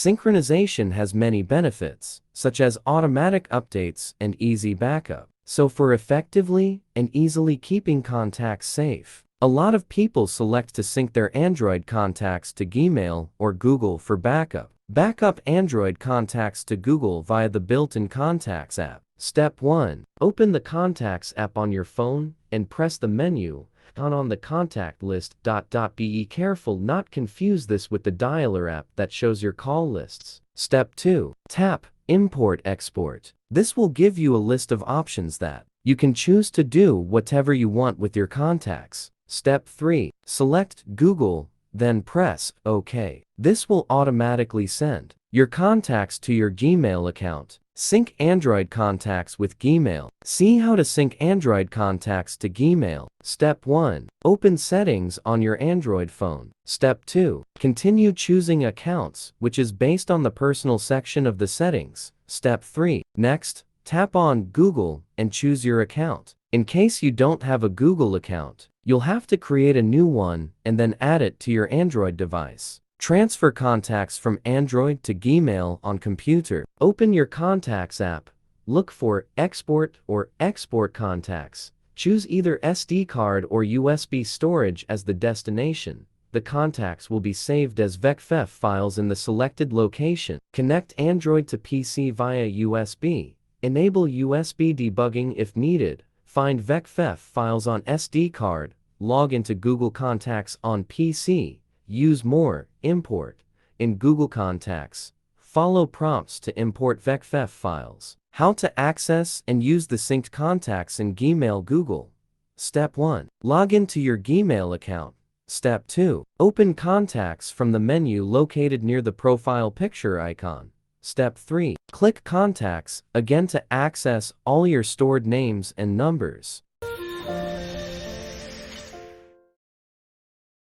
Synchronization has many benefits, such as automatic updates and easy backup. So for effectively and easily keeping contacts safe, a lot of people select to sync their Android contacts to Gmail or Google for backup. Backup Android contacts to Google via the built-in Contacts app. Step 1. Open the Contacts app on your phone and press the menu on the contact list. Be careful not confuse this with the dialer app that shows your call lists. Step 2. Tap Import Export. This will give you a list of options that you can choose to do whatever you want with your contacts. Step 3. Select Google, then press OK. This will automatically send your contacts to your Gmail account. Sync Android contacts with Gmail. See how to sync Android contacts to Gmail. Step 1. Open Settings on your Android phone. Step 2. Continue choosing accounts, which is based on the personal section of the settings. Step 3. Next, tap on Google and choose your account. In case you don't have a Google account, you'll have to create a new one and then add it to your Android device. Transfer contacts from Android to Gmail on computer. Open your Contacts app. Look for Export or Export Contacts. Choose either SD card or USB storage as the destination. The contacts will be saved as VecFF files in the selected location. Connect Android to PC via USB. Enable USB debugging if needed. Find VecFF files on SD card. Log into Google Contacts on PC. Use More, Import. In Google Contacts, follow prompts to import VecFF files. How to access and use the synced contacts in Gmail Google. Step 1. Log into your Gmail account. Step 2. Open Contacts from the menu located near the profile picture icon. Step 3. Click Contacts again to access all your stored names and numbers.